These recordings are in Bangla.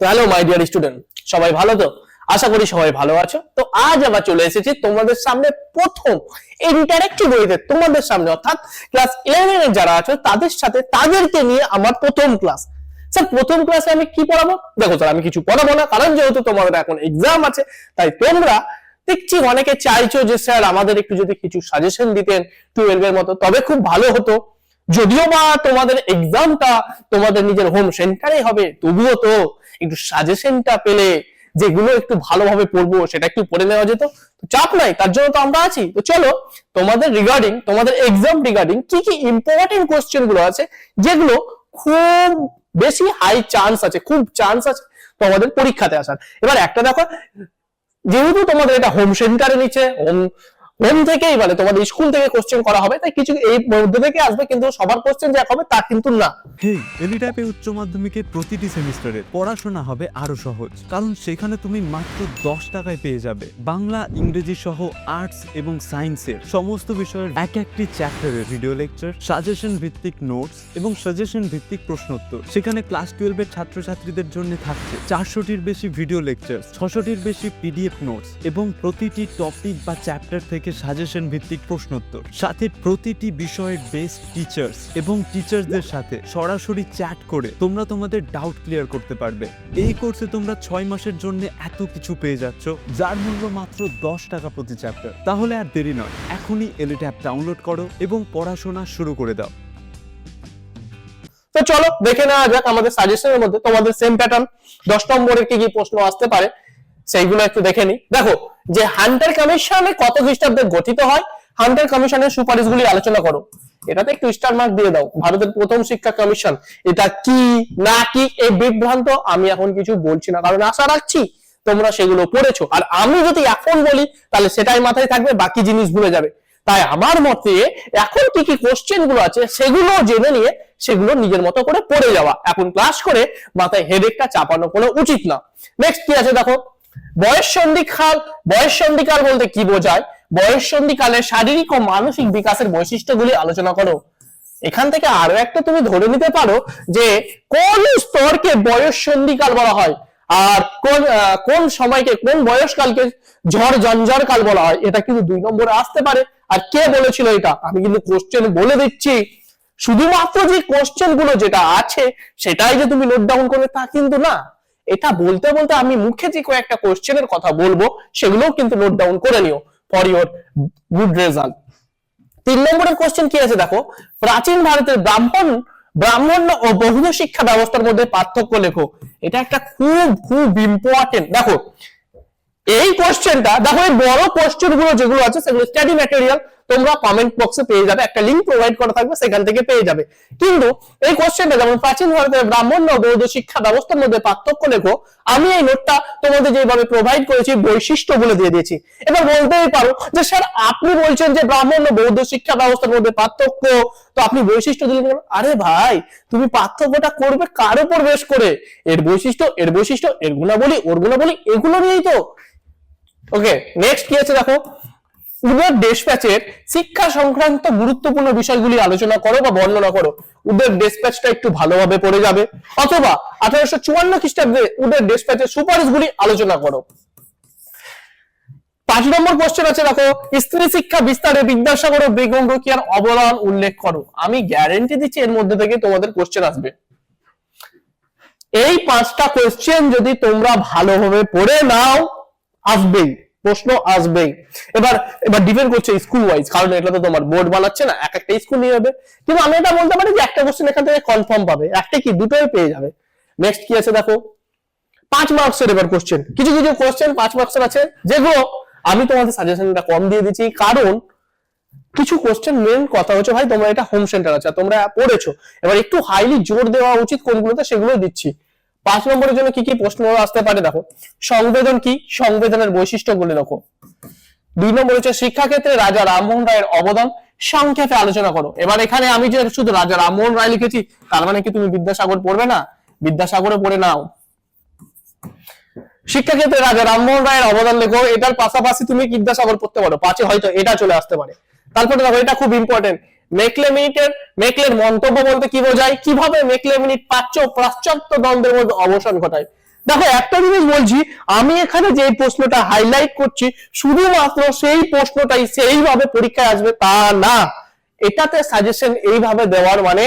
তো হ্যালো মাই ডিয়ার স্টুডেন্ট, সবাই ভালো তো? আশা করি সবাই ভালো আছো। তো আজ আবার চলে এসেছি তোমাদের সামনে প্রথম ইন্টারেক্টিভ ওয়েতে তোমাদের সামনে, অর্থাৎ ক্লাস 11 এর যারা আছে তাদের সাথে, তাদেরকে নিয়ে আমার প্রথম ক্লাস। স্যার প্রথম ক্লাসে আমি কি পড়াবো? দেখো স্যার, আমি কিছু পড়াবো না, কারণ যেহেতু তোমাদের এখন এক্সাম আছে, তাই তোমরা দেখছি অনেকে চাইছো যে স্যার আমাদের একটু যদি কিছু সাজেশন দিতেন 12 এর মতো, তবে খুব ভালো হতো। যদিও বা তোমাদের এক্সামটা তোমাদের নিজের হোম সেন্টারে হবে, তবুও তো একটু সাজেশনটা পেলে, যেগুলো একটু ভালোভাবে পড়বো সেটা একটু পড়ে নেওয়া যেত। তো চাপ নাই, তার জন্য তো আমরা আছি। তো চলো তোমাদের রিগার্ডিং, তোমাদের এক্সাম রিগার্ডিং কি কি ইম্পর্টেন্ট কোশ্চেন গুলো আছে, যেগুলো খুব বেশি হাই চান্স আছে, খুব চান্স আছে তোমাদের পরীক্ষাতে আসার। এবার একটা দেখো, যেহেতু তোমাদের এটা হোম সেন্টারে নিচে, হোম থেকেই মানে তোমাদের স্কুল থেকে কোশ্চেন করা হবে, তাই কিছু এই মধ্যে থেকে আসবে, কিন্তু সবার কোশ্চেন যে হবে তা কিন্তু না। হেই, এলিটাইপে উচ্চ মাধ্যমিকের প্রতিটি সেমিস্টারে পড়াশোনা হবে আরো সহজ, কারণ সেখানে তুমি মাত্র 10 টাকায় পেয়ে যাবে বাংলা, ইংরেজি সহ আর্টস এবং সায়েন্সের সমস্ত বিষয়ের এক একটি চ্যাপ্টারের ভিডিও লেকচার, সাজেশন ভিত্তিক নোটস এবং সাজেশন ভিত্তিক প্রশ্নোত্তর। সেখানে ক্লাস 12 এর ছাত্রছাত্রীদের জন্য থাকছে 400টির বেশি ভিডিও লেকচার, 600টির বেশি পিডিএফ নোটস এবং প্রতিটি টপিক বা চ্যাপ্টার থেকে সাজেশন ভিত্তিক প্রশ্নোত্তর, সাথে প্রতিটি বিষয়ের বেস্ট টিচার্স এবং টিচার্সদের সাথে সরাসরি চ্যাট করে তোমরা তোমাদের ডাউট ক্লিয়ার করতে পারবে। এই কোর্সে তোমরা 6 মাসের জন্য এত কিছু পেয়ে যাচ্ছ, যার মূল্য মাত্র 10 টাকা প্রতি চ্যাপ্টার। তাহলে আর দেরি নয়, এখনই এলিট অ্যাপ ডাউনলোড করো এবং পড়াশোনা শুরু করে দাও। তো চলো দেখে নেওয়া যাক আমাদের সাজেশনের মধ্যে তোমাদের সেম প্যাটার্ন 10 নম্বরের কি কি প্রশ্ন আসতে পারে, সেইগুলো একটু দেখে নি। দেখো, যে হান্টার কমিশনে কত খ্রিস্টাব্দে গঠিত হয়, হান্টার কমিশনের সুপারিশগুলি আলোচনা করো। এটাতে একটু স্টার মার্ক দিয়ে দাও। ভারতের প্রথম শিক্ষা কমিশন, এটা কি না কি এই বিভ্রান্ত আমি এখন কিছু বলছি না, কারণ আশা রাখছি তোমরা সেগুলো পড়েছো। আর আমি যদি এখন বলি তাহলে সেটাই মাথায় থাকবে, বাকি জিনিস ভুলে যাবে। তাই আমার মতে এখন কি কি কোশ্চেন গুলো আছে সেগুলো জেনে নিয়ে সেগুলো নিজের মতো করে পড়ে যাওয়া, এখন ক্লাস করে মাথায় হেডেকটা চাপানো কোনো উচিত না। নেক্সট কি আছে দেখো, বয়ঃসন্ধিকাল বলতে কি বোঝায়? বয়ঃসন্ধিকালে শারীরিক ও মানসিক বিকাশের বৈশিষ্ট্যগুলি আলোচনা করো। এখান থেকে আরো একটা তুমি ধরে নিতে পারো যে কোন স্তরকে বয়ঃসন্ধিকাল বলা হয়, আর কোন সময়কে, কোন বয়সকালকে ঝড় জঞ্জার কাল বলা হয়। এটা কিন্তু 2 নম্বরে আসতে পারে। আর কে বলেছিল এটা, আমি কিন্তু কোশ্চেন বলে দিচ্ছি। শুধুমাত্র যে কোশ্চেন গুলো যেটা আছে সেটাই যে তুমি নোট ডাউন করবে তা কিন্তু না। এটা বলতে বলতে আমি মুখে যে কয়েকটা কোশ্চেনের কথা বলবো সেগুলোও কিন্তু নোট ডাউন করে নিও ফর ইওর গুড রেজাল্ট। 3 নম্বরের কোশ্চেন কি আছে দেখো, প্রাচীন ভারতের ব্রাহ্মণ্য ও বহুধ শিক্ষা ব্যবস্থার মধ্যে পার্থক্য লেখো। এটা একটা খুব খুব ইম্পর্টেন্ট। দেখো এই কোশ্চেনটা, দেখো এই বড় কোশ্চেন গুলো যেগুলো আছে সেগুলো স্টাডি ম্যাটেরিয়াল তোমরা কমেন্ট বক্সে পেয়ে যাবে, একটা লিংক প্রোভাইড করা থাকবে, সেখান থেকে পেয়ে যাবে। কিন্তু এই কোশ্চেনটা যেমন প্রাচীন ভারতের ব্রাহ্মণ্য ও বৌদ্ধ শিক্ষা ব্যবস্থার মধ্যে পার্থক্য লেখো, আমি এই নোটটা তোমাদের যেভাবে প্রোভাইড করেছি বৈশিষ্ট্য বলে দিয়ে দিয়েছি। এবার বলতেই পারো যে স্যার আপনি বলছেন যে ব্রাহ্মণ্য বৌদ্ধ শিক্ষা ব্যবস্থার মধ্যে পার্থক্য, তো আপনি বৈশিষ্ট্য দিলেন কেন? আরে ভাই, তুমি পার্থক্যটা করবে কার উপর বেশ করে? এর বৈশিষ্ট্য, এর বৈশিষ্ট্য, এর গুণাবলী, ওর গুণাবলী, এগুলো নিয়েই তো। ওকে, নেক্সট কি আছে দেখো, উদের ডেসপ্যাচের শিক্ষা সংক্রান্ত গুরুত্বপূর্ণ বিষয়গুলি আলোচনা করো বা বর্ণনা করো। উদের ডেসপ্যাচটা একটু ভালোভাবে পড়ে যাবে, অথবা 1854 খ্রিস্টাব্দে উদের ডেসপ্যাচের সুপারিশগুলি আলোচনা করো। 5 নম্বর কোশ্চেন আছে দেখো, স্ত্রী শিক্ষা বিস্তারে বিদ্যাসাগর ও বেগম রোকেয়ার অবদান উল্লেখ করো। আমি গ্যারেন্টি দিচ্ছি এর মধ্যে থেকে তোমাদের কোশ্চেন আসবে। এই 5টা কোশ্চেন যদি তোমরা ভালোভাবে পড়ে নাও, আসবেই, প্রশ্ন আসবেই। এবার ডিপেন্ড করছে স্কুল ওয়াইজ, কারণ এটা তো তোমার বোর্ড বানাচ্ছে না, এক একটা স্কুল নিয়ে যাবে। কিন্তু আমি এটা বলতে পারি যে একটা কোশ্চেন এখান থেকে কনফার্ম পাবে, একটা কি দুটোই পেয়ে যাবে। নেক্সট কি আছে দেখো, 5 মার্কসের এবার কোশ্চেন, কিছু কিছু কোশ্চেন 5 মার্কসের আছে, যেগুলো আমি তোমাদের সাজেশনটা কম দিয়ে দিচ্ছি, কারণ কিছু কোশ্চেন মেন কথা হচ্ছে ভাই তোমরা এটা হোম সেন্টার আছে, তোমরা পড়েছো, এবার একটু হাইলি জোর দেওয়া উচিত কোনগুলোতে, সেগুলো দিচ্ছি। 5 নম্বরের জন্য কি কি প্রশ্ন আসতে পারে দেখো, সংবেদন কি, সংবেদনের বৈশিষ্ট্যগুলি দেখো। 2 নম্বর হচ্ছে শিক্ষাক্ষেত্রে রাজা রামমোহন রায়ের অবদান সংক্ষেপে আলোচনা করো। এবার এখানে আমি যে শুধু রাজা রামমোহন রায় লিখেছি তার মানে কি তুমি বিদ্যাসাগর পড়বে না? বিদ্যাসাগরে পড়ে নাও। শিক্ষাক্ষেত্রে রাজা রামমোহন রায়ের অবদান লেখো, এটার পাশাপাশি তুমি বিদ্যাসাগর পড়তে পারো, 5-এ হয়তো এটা চলে আসতে পারে। তারপরে দেখো, এটা খুব ইম্পর্টেন্ট, মেকলের মন্তব্য বলতে কি বোঝায়, কিভাবে মেকলে মিনিট পাশ্চাত্য দ্বন্দ্বের মধ্যে অবসান ঘটায়। দেখো একটা জিনিস বলছি, আমি এখানে যে প্রশ্নটা হাইলাইট করছি শুধুমাত্র সেই প্রশ্নটাই সেইভাবে পরীক্ষায় আসবে তা না, এটাতে সাজেশন এইভাবে দেওয়ার মানে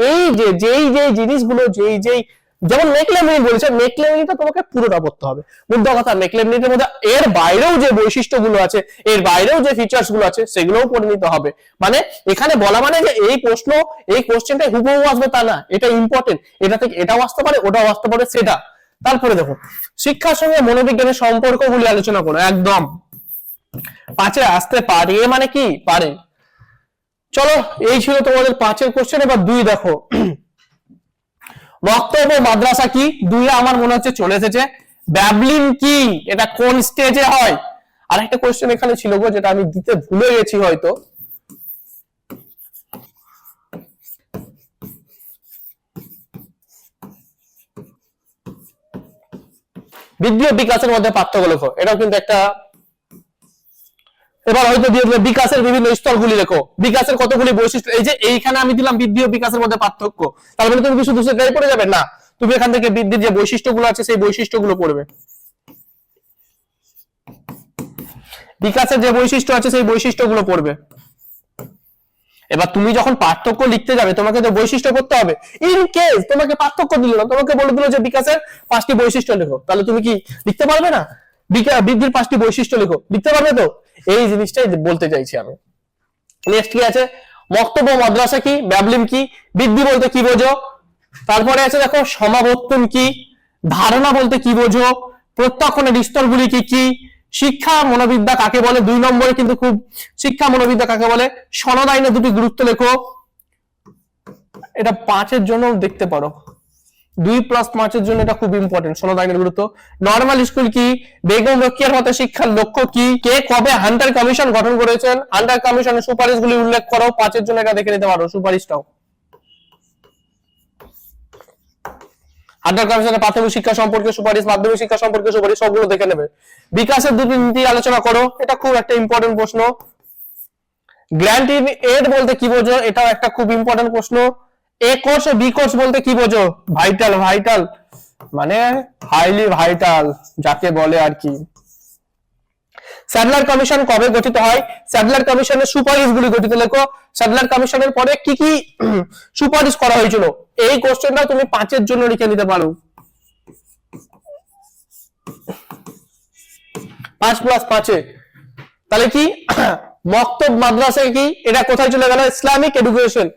এই যে যেই জিনিসগুলো যেই যেমন মেকলেমনি বলেছে, মেকলেমনিটা তোমাকে পুরোটা পড়তে হবে। মুদ্রা কথা, মেকলেমনির মধ্যে এর বাইরেও যে বৈশিষ্ট্যগুলো আছে, এর বাইরেও যে ফিচার্স গুলো আছে সেগুলোও পড়ে নিতে হবে। মানে এখানে বলা মানে যে এই প্রশ্ন এই কোশ্চেনটা হুবহু আসবে তা না, এটা ইম্পর্টেন্ট, এটা থেকে এটাও আসতে পারে ওটাও আসতে পারে সেটা। তারপরে দেখো শিক্ষার সঙ্গে মনোবিজ্ঞানের সম্পর্কগুলি আলোচনা করো, একদম 5-এ আসতে পারে মানে কি পারে। চলো এই ছিল তোমাদের 5-এর কোশ্চেন। এবার 2 দেখো, বক্তব্য মাদ্রাসা কি, 2-এ আমার মনে হচ্ছে চলে এসেছে। ব্যাবলিন কি, এটা কোন স্টেজে হয়? আর একটা কোশ্চেন এখানে ছিল গো, যেটা আমি দিতে ভুলে গেছি হয়তো, বৃদ্ধি ও বিকাশের মধ্যে পার্থক্য লেখো, এটাও কিন্তু একটা। এবার হয়তো দিয়ে দিলে বিকাশের বিভিন্ন স্তরগুলি লেখো, বিকাশের কতগুলি বৈশিষ্ট্য, এই যে এইখানে আমি দিলাম বৃদ্ধি ও বিকাশের মধ্যে পার্থক্য, তার মানে তুমি কি শুধু সেটাই পড়ে যাবে না, তুমি এখান থেকে বৃদ্ধির যে বৈশিষ্ট্যগুলো আছে সেই বৈশিষ্ট্যগুলো পড়বে, বিকাশের যে বৈশিষ্ট্য আছে সেই বৈশিষ্ট্যগুলো পড়বে। এবার তুমি যখন পার্থক্য লিখতে যাবে তোমাকে তো বৈশিষ্ট্য করতে হবে। ইন কেস তোমাকে পার্থক্য দিল না, তোমাকে বলে দিল যে বিকাশের 5টি বৈশিষ্ট্য লেখো, তাহলে তুমি কি লিখতে পারবে না? বৃদ্ধির 5টি বৈশিষ্ট্য লেখো, লিখতে পারবে তো? এই জিনিসটাই বলতে চাইছি আমি। নেক্সট কি আছে, বক্তব্য মাদ্রাসা কি, ব্যাবলিন কি, বৃদ্ধি বলতে কি বোঝো, তারপরে আছে দেখো সমাবর্তন কি, ধারণা বলতে কি বোঝো, প্রত্যক্ষণের স্তরগুলি কি কি, শিক্ষা মনোবিদ্যা কাকে বলে, 2 নম্বরে কিন্তু খুব, শিক্ষা মনোবিদ্যা কাকে বলে, সনদ আইনের 2টি গুরুত্ব লেখো, এটা 5-এর জন্য দেখতে পারো, 2+5-এর জন্য এটা খুব ইম্পর্টেন্ট, সনদ আইনের গুরুত্ব। নরমাল স্কুল কি, বেগম রোকেয়ার মতে শিক্ষার লক্ষ্য কি, কে কবে হান্টার কমিশন গঠন করেছেন, হান্টার কমিশনের সুপারিশগুলি উল্লেখ করো, 5-এর জন্য এটা দেখে নিতে পারো সুপারিশটাও। হান্টার কমিশনের প্রাথমিক শিক্ষা সম্পর্কে সুপারিশ, মাধ্যমিক শিক্ষা সম্পর্কে সুপারিশ, সবগুলো দেখে নেবে। বিকাশের 2টি নীতি আলোচনা করো, এটা খুব একটা ইম্পর্টেন্ট প্রশ্ন। গ্র্যান্ট ইন এড বলতে কি বোঝো, এটাও একটা খুব ইম্পর্টেন্ট প্রশ্ন। এ কোর্স ও বি কোর্স বলতে কি বোঝো, ভাইটাল, ভাইটাল মানে হাইলি ভাইটাল যাকে বলে আর কি। স্যাডলার কমিশন কবে গঠিত হয়, স্যাডলার কমিশনের সুপারিশগুলি গঠিত লেখো, স্যাডলার কমিশনের পরে কি কি সুপারিশ করা হয়েছিল, এই কোশ্চেনটা তুমি 5-এর জন্য লিখে নিতে পারো। 5+5-এ তাহলে কি মক্তব মাদ্রাসা কি, এটা কোথায় চলে গেল, ইসলামিক এডুকেশন।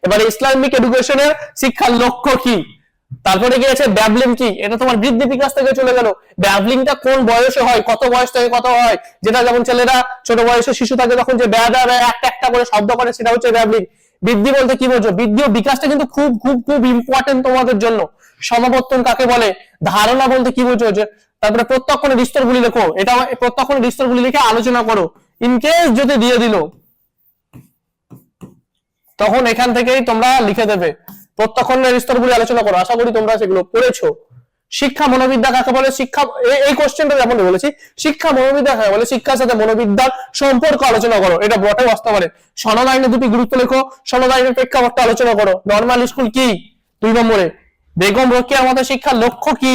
এবারে ইসলামিক এডুকেশনের শিক্ষার লক্ষ্য কি, তারপরে কি আছে ব্যাবলিন কি, এটা তোমার বৃদ্ধি বিকাশ থেকে চলে গেল। ব্যাবলিনটা কোন বয়সে হয়, কত বয়স থেকে কত হয়, যেটা যেমন ছেলেরা ছোট বয়সে শিশু থাকে তখন যে একটা একটা করে শব্দ করে সেটা হচ্ছে ব্যাবলিন। বৃদ্ধি বলতে কি বোঝো, বৃদ্ধি ও বিকাশটা কিন্তু খুব খুব খুব ইম্পর্টেন্ট তোমাদের জন্য। সমাবর্তন কাকে বলে, ধারণা বলতে কি বোঝো, তারপরে প্রত্যক্ষণের স্তরগুলি লেখো, এটা প্রত্যক্ষণের স্তরগুলি লিখে আলোচনা করো। ইন কেস যদি দিয়ে দিল তখন এখান থেকেই তোমরা লিখে দেবে, প্রত্যক্ষণের স্তরগুলি আলোচনা করো, আশা করি তোমরা সেগুলো পড়েছো। শিক্ষা মনোবিদ্যা কাকে বলে, শিক্ষা এই কোশ্চেনটা যেমন বলেছি, শিক্ষা মনোবিদ্যা কাকে বলে, শিক্ষার সাথে মনোবিদ্যার সম্পর্ক আলোচনা করো, এটা বটে আসতে পারে। সনদ আইনের 2টি গুরুত্ব লেখো, সনদ আইনের প্রেক্ষাপটটা আলোচনা করো। নরমাল স্কুল কি, 2 নম্বরে। বেগম রোকেয়ার মতো শিক্ষার লক্ষ্য কি,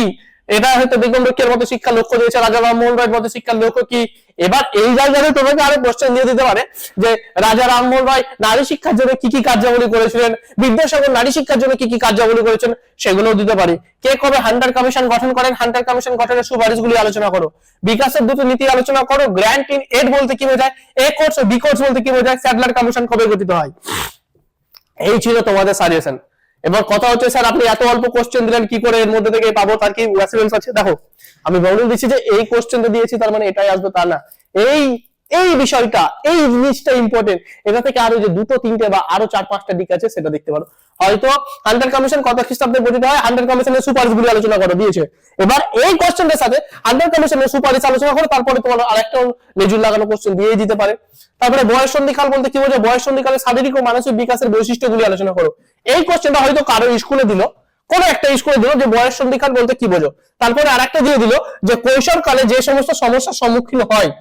এটা হয়তো বেগম রোকেয়ার মতো শিক্ষার লক্ষ্য দিয়েছে, রাজা রামমোহন রায়ের মতো শিক্ষার লক্ষ্য কি। এবার এই জায়গায় তোমাকে আরো কোশ্চেন দিয়ে দিতে পারে যে রাজা রামমোহন রায় নারী শিক্ষার জন্য কি কি কার্যাবলী করেছিলেন, বিদ্যাসাগর নারী শিক্ষার জন্য কি কি কার্যাবলী করেছেন, সেগুলোও দিতে পারি। কে কবে হান্টার কমিশন গঠন করেন, হান্টার কমিশন গঠনের সুপারিশগুলি আলোচনা করো। বিকাশের 2টি নীতি আলোচনা করো। গ্র্যান্ট ইন এড বলতে কি বোঝায়, এ কোর্স ও বি কোর্স বলতে কি বোঝায়, স্যাডলার কমিশন কবে গঠিত হয়। এই ছিল তোমাদের সাজেশন। এবার কথা হচ্ছে স্যার আপনি এত অল্প কোশ্চেন দিলেন কি করে এর মধ্যে থেকে পাবো, তার কি রেফারেন্স আছে? দেখো আমি বলে দিচ্ছি যে এই কোশ্চেনটা দিয়েছি তার মানে এটাই আসবে তা না, এই এই বিষয়টা এই জিনিসটা ইম্পর্টেন্ট, এটা থেকে আরো যে 2-3টে বা আরো 4-5টা দিক আছে সেটা দেখতে পারো। হয়তো হান্টার কমিশন কত খ্রিস্টাব্দে গঠিত হয়, হান্টার কমিশনের সুপারিশগুলি আলোচনা করো দিয়েছে। এবার এই কোশ্চেনটার সাথে হান্টার কমিশনের সুপারিশ আলোচনা করো, তারপরে তোমার আরেকটা লেজুর লাগানো কোশ্চেন দিয়ে দিতে পারে। তারপরে বয়স সন্ধিকাল বলতে কি বোঝো, বয়স সন্ধিকালে শারীরিক ও মানসিক বিকাশের বৈশিষ্ট্যগুলি আলোচনা করো। এই কোশ্চেনটা হয়তো কারো স্কুলে দিল, কোন একটা স্কুলে দিল যে বয়স সন্ধিকাল বলতে কি বোঝো, তারপরে আরেকটা দিয়ে দিল যে কৈশোরকালে যে সমস্ত সমস্যার সম্মুখীন হয়,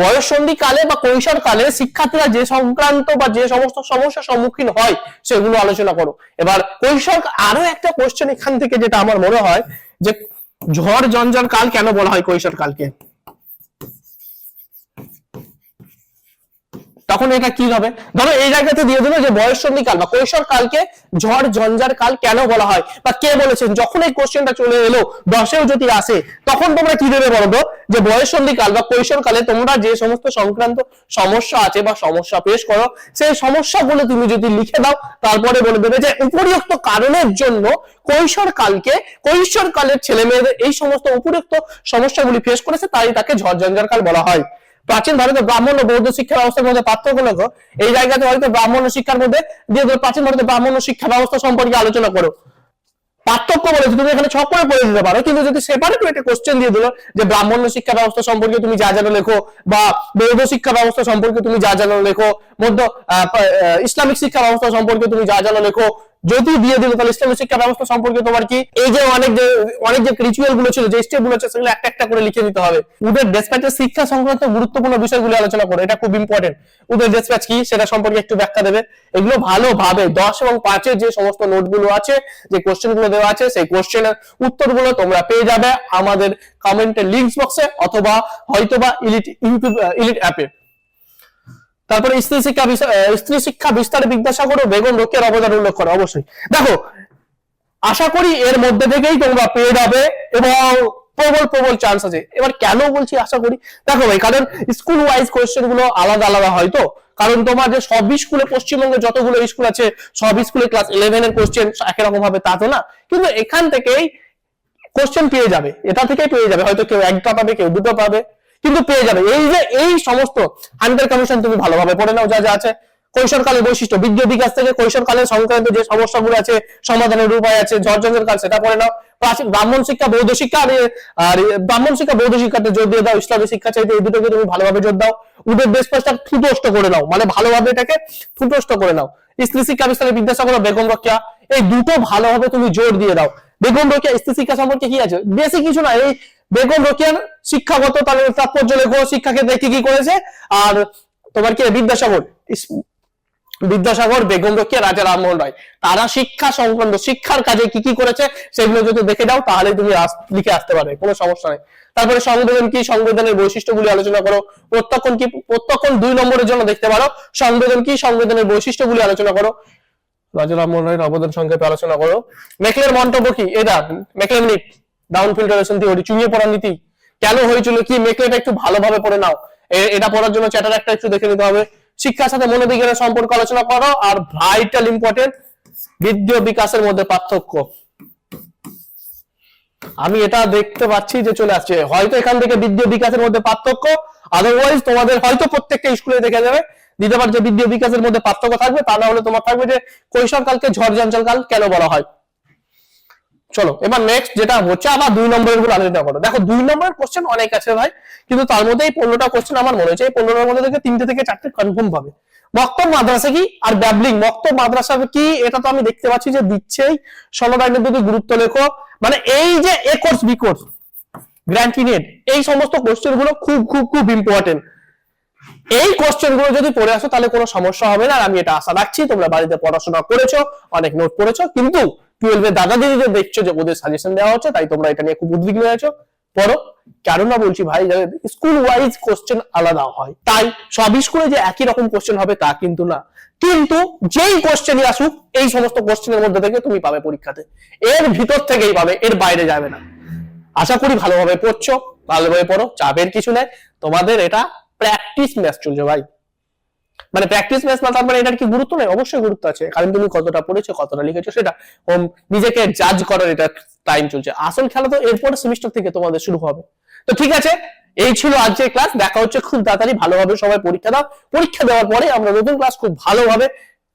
বয়স সন্ধিকালে বা কৈশোরকালে শিক্ষার্থীরা যে সংক্রান্ত বা যে সমস্ত সমস্যার সম্মুখীন হয় সেগুলো আলোচনা করো। এবার কৈশোর আরো একটা কোশ্চেন এখান থেকে যেটা আমার মনে হয় যে ঝড় ঝঞ্ঝার কাল কেন বলা হয় কৈশোর কালকে? তখন এটা কি হবে? ধরো এই জায়গাতে দিয়ে দিল যে বয়ঃসন্ধি কাল বা কৈশোর কালকে ঝড় ঝঞ্ঝার কাল কেন বলা হয়, বা কে বলেছেন? যখন এই কোশ্চেনটা চলে এলো 10এও যদি আসে, তখন তোমরা কি দেবে বলো তো? যে বয়ঃসন্ধি কাল বা কৈশোর কালে তোমরা যে সমস্ত সংক্রান্ত সমস্যা আছে বা সমস্যা পেশ করো, সেই সমস্যাগুলো তুমি যদি লিখে দাও, তারপরে বলে দেবে যে উপরিউক্ত কারণের জন্য কৈশোর কালের ছেলে মেয়েদের এই সমস্ত উপরিউক্ত সমস্যাগুলি ফেস করেছে, তাই তাকে ঝড় ঝঞ্ঝার কাল বলা হয়। প্রাচীন ভারতে ব্রাহ্মণ ও বৌদ্ধ শিক্ষা ব্যবস্থার মধ্যে পার্থক্য লেখো। এই জায়গাতে হয়তো ব্রাহ্মণ শিক্ষার মধ্যে দিয়ে প্রাচীন ভারতে ব্রাহ্মণ শিক্ষা ব্যবস্থা সম্পর্কে আলোচনা করো। পার্থক্য বলেছে, তুমি এখানে ছক করে পড়ে দিতে পারো, কিন্তু যদি সেপারেট একটা কোশ্চেন দিয়ে দিল যে ব্রাহ্মণ শিক্ষা ব্যবস্থা সম্পর্কে তুমি যা জানো লেখো, বা বৌদ্ধ শিক্ষা ব্যবস্থা সম্পর্কে তুমি যা জানো লেখো, ইসলামিক শিক্ষা ব্যবস্থা সম্পর্কে তুমি যা জানো লেখো, যদি দিয়ে দিল তাহলে ইসলামিক শিক্ষা ব্যবস্থা সম্পর্কে তোমার কি এই যে অনেক যে রিচুয়াল গুলো ছিল, যে স্টেপ গুলো ছিল, সেগুলো একটা একটা করে লিখে নিতে হবে। উদের ডেসপ্যাচের শিক্ষা সংক্রান্ত গুরুত্বপূর্ণ বিষয়গুলো আলোচনা করো, এটা খুব ইম্পর্টেন্ট। উদের ডেসপ্যাচ কি সেটা সম্পর্কে একটু ব্যাখ্যা দেবে। এগুলো ভালোভাবে 10 এবং 5 যে সমস্ত নোট গুলো আছে, যে কোশ্চেন গুলো দেওয়া আছে, সেই কোশ্চেনের উত্তরগুলো তোমরা পেয়ে যাবে আমাদের কমেন্টের লিংক বক্সে, অথবা হয়তোবা ইলিট অ্যাপে। তারপরে স্ত্রী শিক্ষা বিস্তারে বিদ্যাসাগর ও বেগম রোকেয়ার অবদান উল্লেখ করো। অবশ্যই দেখো, আশা করি এর মধ্যে থেকেই তোমরা পেয়ে যাবে এবং প্রবল চান্স আছে। এবার কেন বলছি আশা করি? দেখো ভাই, কারণ স্কুল ওয়াইজ কোশ্চেন গুলো আলাদা আলাদা হয়, তো কারণ তোমার যে সব স্কুলে, পশ্চিমবঙ্গে যতগুলো স্কুল আছে সব স্কুলে ক্লাস 11 এর কোশ্চেন একই রকম হবে তা তো না, কিন্তু এখান থেকেই কোশ্চেন পেয়ে যাবে, এটা থেকেই পেয়ে যাবে। হয়তো কেউ একটা পাবে, কেউ দুটো পাবে, কিন্তু পেয়ে যাবে। এই যে এই সমস্ত হান্টার কমিশন তুমি ভালোভাবে পড়ে নাও, যা যা আছে। কৈশোরকালের বৈশিষ্ট্য, বিদ্যা বিকাশ থেকে কৈশোরকালের সংক্রান্ত যে সমস্যাগুলো আছে, সমাধানের উপায় আছে। ঝড় ঝঞ্ঝার কাল সেটা পড়ে নাও। প্রাচীন ব্রাহ্মণ শিক্ষা, বৌদ্ধ শিক্ষা, আর ব্রাহ্মণ শিক্ষা বৌদ্ধ শিক্ষাতে জোর দিয়ে দাও। ইসলামী শিক্ষা চাইতে এই দুটোকে তুমি ভালোভাবে জোর দাও। উদের ডেসপ্যাচটা ঠুটোষ্ট করে নাও, মানে ভালোভাবে এটাকে ঠুটোষ্ট করে নাও। স্ত্রী শিক্ষা বিস্তারে বিদ্যাসাগর ও বেগম রোকেয়া, এই দুটো ভালোভাবে তুমি জোর দিয়ে দাও। বেগম রোকেয়া স্ত্রী শিক্ষা সম্পর্কে কি আছে? বেশি কিছু না, এই বেগম রোকেয়ার শিক্ষাগত তাৎপর্য লেখো, শিক্ষা ক্ষেত্রে কি করেছে, আর তোমার কি বিদ্যাসাগর, বেগম রোকেয়া, রাজা রামমোহন রায়, তারা শিক্ষা সংক্রান্ত শিক্ষার কাজে কি করেছে সেগুলো যদি দেখে যাও, তাহলে তুমি লিখে আসতে পারবে, কোনো সমস্যা নেই। তারপরে সংবেদন কি, সংবেদনের বৈশিষ্ট্যগুলি আলোচনা করো। প্রত্যক্ষণ কি, প্রত্যক্ষণ 2 নম্বরের জন্য দেখতে পারো। সংবেদন কি, সংবেদনের বৈশিষ্ট্যগুলি আলোচনা করো। রাজা রামমোহন রায়ের অবদান সংক্ষেপে আলোচনা করো। মেকলের মন্তব্য কি, এটা মেকলের নীতি, ডাউন ফিল্টারেশন থিওরি, চুইয়ে পড়ার নীতি কেন হয়েছিল কি, মেকলেটা একটু ভালোভাবে পড়ে নাও। এটা পড়ার জন্য চ্যাপ্টার একটা একটু দেখে নিতে হবে। শিক্ষার সাথে মনোবিজ্ঞানের সম্পর্ক আলোচনা করো। আর ভাইটাল ইম্পর্টেন্ট, বিদ্যা বিকাশের মধ্যে পার্থক্য। আমি এটা দেখতে পাচ্ছি যে চলে আসছে, হয়তো এখান থেকে বিদ্যা বিকাশের মধ্যে পার্থক্য, আদারওয়াইজ তোমাদের হয়তো প্রত্যেকটা স্কুলে দেখে যাবে দিতে পারে যে বিদ্যা বিকাশের মধ্যে পার্থক্য থাকবে, তা না হলে তোমার থাকবে যে কৈশোর কালকে ঝড় ঝঞ্ঝার কাল কেন বলা হয়। চলো এবার নেক্সট যেটা হচ্ছে, আবার 2 নম্বরের গুলো আলোচনা করো। দেখো 2 নম্বরের কোশ্চেন অনেক আছে ভাই, কিন্তু তার মধ্যে এই 15টা কোশ্চেন আমার মনে হচ্ছে এই 15টার মধ্যে থেকে 3টে থেকে 4টে কনফার্ম পাবে। মক্তব মাদ্রাসা কি আর ব্যাবলিং, মক্তব মাদ্রাসা কি এটা তো আমি দেখতে পাচ্ছি যে দিচ্ছেই। সনদাইনের যদি গুরুত্ব লেখো, মানে এই যে এ কোর্স বি কোর্স গ্র্যান্টিনেড, এই সমস্ত কোশ্চেন গুলো খুব ইম্পর্টেন্ট। এই কোশ্চেন গুলো যদি পড়ে আসো তাহলে কোনো সমস্যা হবে না, আর আমি এটা আশা রাখছি। তোমরা বাড়িতে পড়াশোনা করেছো, অনেক নোট পড়েছো, কিন্তু 12 দাদা দিদি যে দেখছো যে ওদের সাজেশন দেওয়া হচ্ছে, তাই তোমরা এটা নিয়ে খুব উদ্বিগ্ন হয়েছো। পড়ো, কেন না বলছি ভাই, স্কুল ওয়াইজ কোশ্চেন আলাদা হয়, তাই সব স্কুলে যে একই রকম কোশ্চেন হবে তা কিন্তু না, কিন্তু যেই কোশ্চেনই আসুক এই সমস্ত কোশ্চেনের মধ্যে থেকে তুমি পাবে পরীক্ষাতে, এর ভিতর থেকেই পাবে, এর বাইরে যাবে না। আশা করি ভালোভাবে পড়ছো, ভালোভাবে পড়ো, চাপের কিছু নেই। তোমাদের এটা প্র্যাকটিস ম্যাচ চলছে ভাই, মানে প্র্যাকটিস ম্যাচ না, তার মানে এটার কি গুরুত্ব নেই? অবশ্যই গুরুত্ব আছে, কারণ তুমি কতটা পড়েছো, কতটা লিখেছো, সেটা নিজেকে জাজ করার এটা টাইম চলছে। আসল খেলা তো এরপর সেমিস্টার থেকে তোমাদের শুরু হবে। তো ঠিক আছে, এই ছিল আজকের ক্লাস। দেখা হচ্ছে খুব তাড়াতাড়ি। ভালোভাবে সবাই পরীক্ষা দাও, পরীক্ষা দেওয়ার পরে আমরা নতুন ক্লাস খুব ভালোভাবে,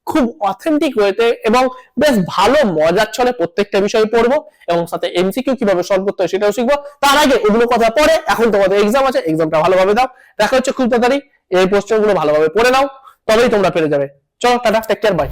খুব অথেন্টিক ওয়েতে এবং বেশ ভালো মজার ছলে প্রত্যেকটা বিষয় পড়বো, এবং সাথে এমসিকিউ কিভাবে সলভ করতে হয় সেটাও শিখবো। তার আগে ওগুলো কথা পরে, এখন তোমাদের এক্সাম আছে, এক্সামটা ভালোভাবে দাও। দেখা হচ্ছে খুব তাড়াতাড়ি। এই কোশ্চেন গুলো ভালোভাবে পড়ে নাও, তবেই তোমরা পেরে যাবে। চলো টাটা, টেক কেয়ার, বাই।